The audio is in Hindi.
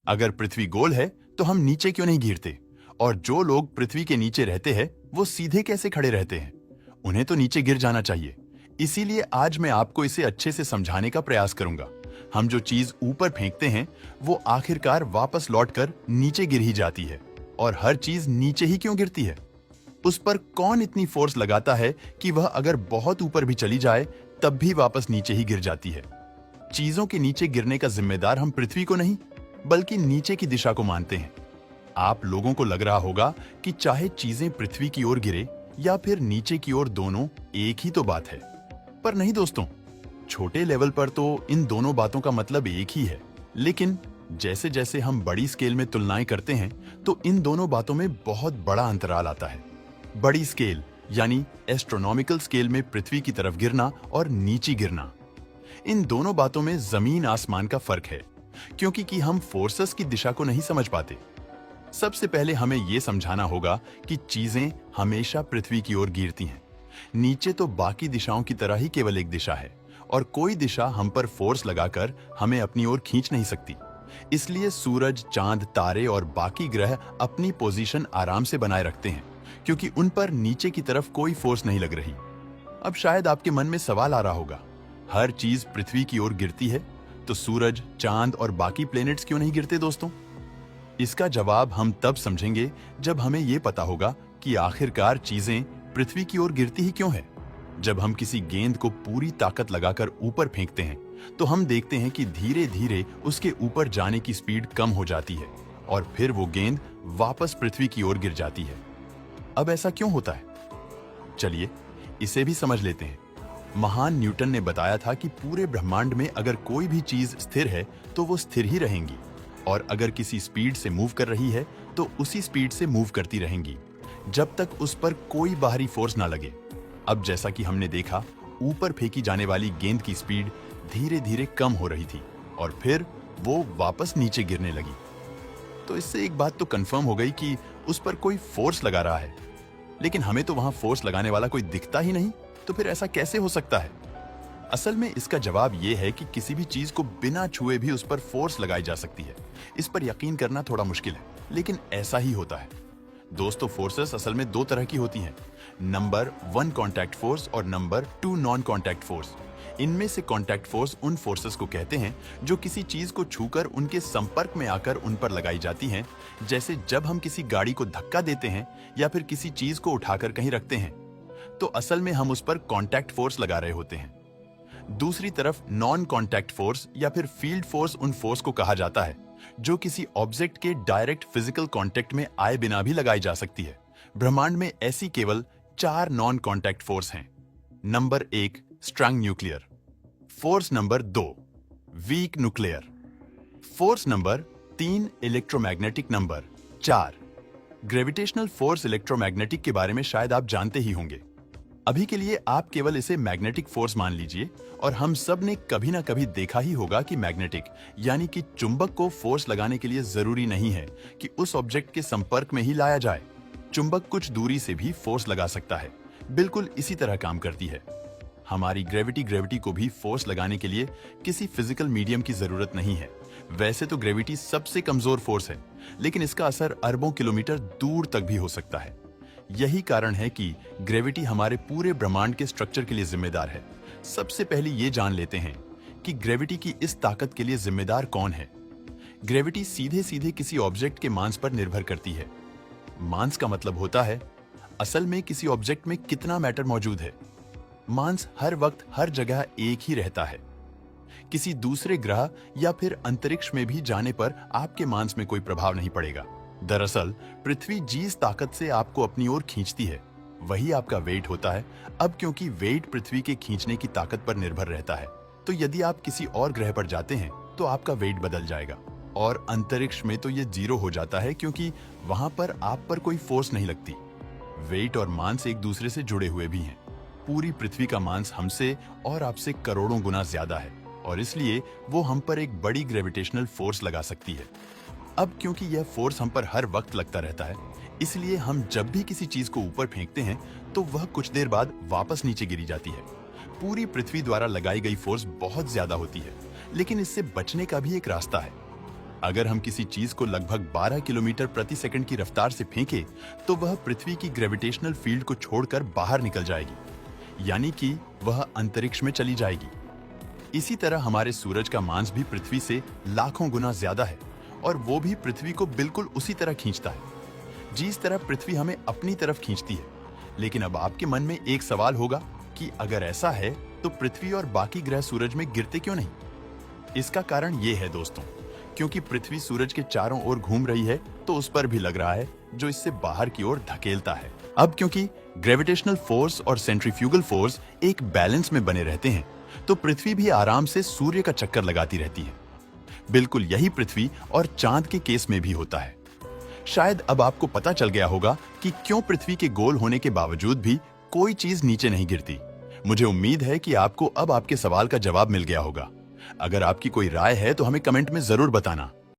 अगर पृथ्वी गोल है तो हम नीचे क्यों नहीं गिरते? और जो लोग पृथ्वी के नीचे रहते हैं वो सीधे कैसे खड़े रहते हैं? उन्हें तो नीचे गिर जाना चाहिए। इसीलिए आज मैं आपको इसे अच्छे से समझाने का प्रयास करूंगा। हम जो चीज ऊपर फेंकते हैं वो आखिरकार वापस लौटकर नीचे गिर ही जाती है। और हर चीज नीचे ही क्यों गिरती है? उस पर कौन इतनी फोर्स लगाता है कि वह अगर बहुत ऊपर भी चली जाए तब भी वापस नीचे ही गिर जाती है? चीजों के नीचे गिरने का जिम्मेदार हम पृथ्वी को नहीं बल्कि नीचे की दिशा को मानते हैं। आप लोगों को लग रहा होगा कि चाहे चीजें पृथ्वी की ओर गिरे या फिर नीचे की ओर, दोनों एक ही तो बात है। पर नहीं दोस्तों, छोटे लेवल पर तो इन दोनों बातों का मतलब एक ही है, लेकिन जैसे जैसे हम बड़ी स्केल में तुलनाएं करते हैं तो इन दोनों बातों में बहुत बड़ा अंतराल आता है। बड़ी स्केल यानी एस्ट्रोनॉमिकल स्केल में पृथ्वी की तरफ गिरना और नीचे गिरना, इन दोनों बातों में जमीन आसमान का फर्क है, क्योंकि कि हम फोर्सेस की दिशा को नहीं समझ पाते। सबसे पहले हमें यह समझाना होगा कि चीजें हमेशा पृथ्वी की ओर गिरती हैं। नीचे तो बाकी दिशाओं की तरह ही केवल एक दिशा है और कोई दिशा हम पर फोर्स लगाकर हमें अपनी ओर खींच नहीं सकती। इसलिए सूरज, चांद, तारे और बाकी ग्रह अपनी पोजीशन आराम से बनाए रखते हैं, क्योंकि उन पर नीचे की तरफ कोई फोर्स नहीं लग रही। अब शायद आपके मन में सवाल आ रहा होगा, हर चीज पृथ्वी की ओर गिरती है तो सूरज, चांद और बाकी प्लैनेट्स क्यों नहीं गिरते दोस्तों? इसका जवाब हम तब समझेंगे जब हमें यह पता होगा कि आखिरकार चीजें पृथ्वी की ओर गिरती ही क्यों है। जब हम किसी गेंद को पूरी ताकत लगाकर ऊपर फेंकते हैं तो हम देखते हैं कि धीरे धीरे उसके ऊपर जाने की स्पीड कम हो जाती है और फिर वो गेंद वापस पृथ्वी की ओर गिर जाती है। अब ऐसा क्यों होता है? चलिए इसे भी समझ लेते हैं। महान न्यूटन ने बताया था कि पूरे ब्रह्मांड में अगर कोई भी चीज स्थिर है तो वो स्थिर ही रहेंगी, और अगर किसी स्पीड से मूव कर रही है तो उसी स्पीड से मूव करती रहेंगी जब तक उस पर कोई बाहरी फोर्स ना लगे। अब जैसा कि हमने देखा, ऊपर फेंकी जाने वाली गेंद की स्पीड धीरे धीरे कम हो रही थी और फिर वो वापस नीचे गिरने लगी। तो इससे एक बात तो कंफर्म हो गई कि उस पर कोई फोर्स लगा रहा है, लेकिन हमें तो वहां फोर्स लगाने वाला कोई दिखता ही नहीं। तो फिर ऐसा कैसे हो सकता है? असल में इसका जवाब यह है कि किसी भी चीज को बिना छुए भी उस पर फोर्स लगाई जा सकती है। इस पर यकीन करना थोड़ा मुश्किल है, लेकिन ऐसा ही होता है। दोस्तों, फोर्सेस असल में दो तरह की होती हैं, नंबर 1 कॉन्टैक्ट फोर्स और नंबर 2 नॉन कॉन्टैक्ट फोर्स। इनमें से कॉन्टैक्ट फोर्स उन फोर्सेस को कहते हैं जो किसी चीज को छूकर उनके संपर्क में आकर उन पर लगाई जाती हैं, जैसे जब हम किसी गाड़ी को धक्का देते हैं या फिर किसी चीज को उठाकर कहीं रखते हैं, तो असल में हम उस पर कॉन्टैक्ट फोर्स लगा रहे होते हैं। दूसरी तरफ नॉन कॉन्टैक्ट फोर्स या फिर फील्ड फोर्स उन फोर्स को कहा जाता है जो किसी ऑब्जेक्ट के डायरेक्ट फिजिकल कांटेक्ट में आए बिना भी लगाई जा सकती है। ब्रह्मांड में ऐसी केवल 4 नॉन कॉन्टैक्ट फोर्स हैं। Number 1 strong nuclear, force number 2 weak nuclear, force number 3 electromagnetic, number 4 gravitational force. Electromagnetic के बारे में शायद आप जानते ही होंगे। अभी के लिए आप केवल इसे मैग्नेटिक फोर्स मान लीजिए, और हम सब ने कभी ना कभी देखा ही होगा कि मैग्नेटिक यानी कि चुंबक को फोर्स लगाने के लिए जरूरी नहीं है कि उस ऑब्जेक्ट के संपर्क में ही लाया जाए। चुंबक कुछ दूरी से भी फोर्स लगा सकता है। बिल्कुल इसी तरह काम करती है हमारी ग्रेविटी को भी फोर्स लगाने के लिए किसी फिजिकल मीडियम की जरूरत नहीं है। वैसे तो ग्रेविटी सबसे कमजोर फोर्स है, लेकिन इसका असर अरबों किलोमीटर दूर तक भी हो सकता है। यही कारण है कि ग्रेविटी हमारे पूरे ब्रह्मांड के स्ट्रक्चर के लिए जिम्मेदार है। सबसे पहले ये जान लेते हैं कि ग्रेविटी की इस ताकत के लिए जिम्मेदार कौन है। ग्रेविटी सीधे सीधे किसी ऑब्जेक्ट के मास पर निर्भर करती है। मास का मतलब होता है असल में किसी ऑब्जेक्ट में कितना मैटर मौजूद है। मास हर वक्त हर जगह एक ही रहता है। किसी दूसरे ग्रह या फिर अंतरिक्ष में भी जाने पर आपके मास में कोई प्रभाव नहीं पड़ेगा। दरअसल पृथ्वी जिस ताकत से आपको अपनी ओर खींचती है वही आपका वेट होता है। अब क्योंकि वेट पृथ्वी के खींचने की ताकत पर निर्भर रहता है, तो यदि आप किसी और ग्रह पर जाते हैं तो आपका वेट बदल जाएगा, और अंतरिक्ष में तो ये 0 हो जाता है क्योंकि वहां पर आप पर कोई फोर्स नहीं लगती। वेट और मास एक दूसरे से जुड़े हुए भी हैं। पूरी पृथ्वी का मास हमसे और आपसे करोड़ों गुना ज्यादा है, और इसलिए वो हम पर एक बड़ी ग्रेविटेशनल फोर्स लगा सकती है। अब क्योंकि यह फोर्स हम पर हर वक्त लगता रहता है, इसलिए हम जब भी किसी चीज को ऊपर फेंकते हैं तो वह कुछ देर बाद वापस नीचे गिरी जाती है। पूरी पृथ्वी द्वारा लगाई गई फोर्स बहुत ज्यादा होती है, लेकिन इससे बचने का भी एक रास्ता है। अगर हम किसी चीज को लगभग 12 किलोमीटर प्रति सेकंड की रफ्तार से फेंकें, तो वह पृथ्वी की ग्रेविटेशनल फील्ड को छोड़कर बाहर निकल जाएगी, यानी कि वह अंतरिक्ष में चली जाएगी। इसी तरह हमारे सूरज का मास भी पृथ्वी से लाखों गुना ज्यादा है और वो भी पृथ्वी को बिल्कुल उसी तरह खींचता है जिस तरह पृथ्वी हमें अपनी तरफ खींचती है। लेकिन अब आपके मन में एक सवाल होगा कि अगर ऐसा है तो पृथ्वी और बाकी ग्रह सूरज में गिरते क्यों नहीं? इसका कारण ये है दोस्तों, क्योंकि पृथ्वी सूरज के चारों ओर घूम रही है तो उस पर भी लग रहा है जो इससे बाहर की ओर धकेलता है। अब क्योंकि ग्रेविटेशनल फोर्स और सेंट्रीफ्यूगल फोर्स एक बैलेंस में बने रहते हैं, तो पृथ्वी भी आराम से सूर्य का चक्कर लगाती रहती है। बिल्कुल यही पृथ्वी और चांद के केस में भी होता है। शायद अब आपको पता चल गया होगा कि क्यों पृथ्वी के गोल होने के बावजूद भी कोई चीज नीचे नहीं गिरती। मुझे उम्मीद है कि आपको अब आपके सवाल का जवाब मिल गया होगा। अगर आपकी कोई राय है तो हमें कमेंट में जरूर बताना।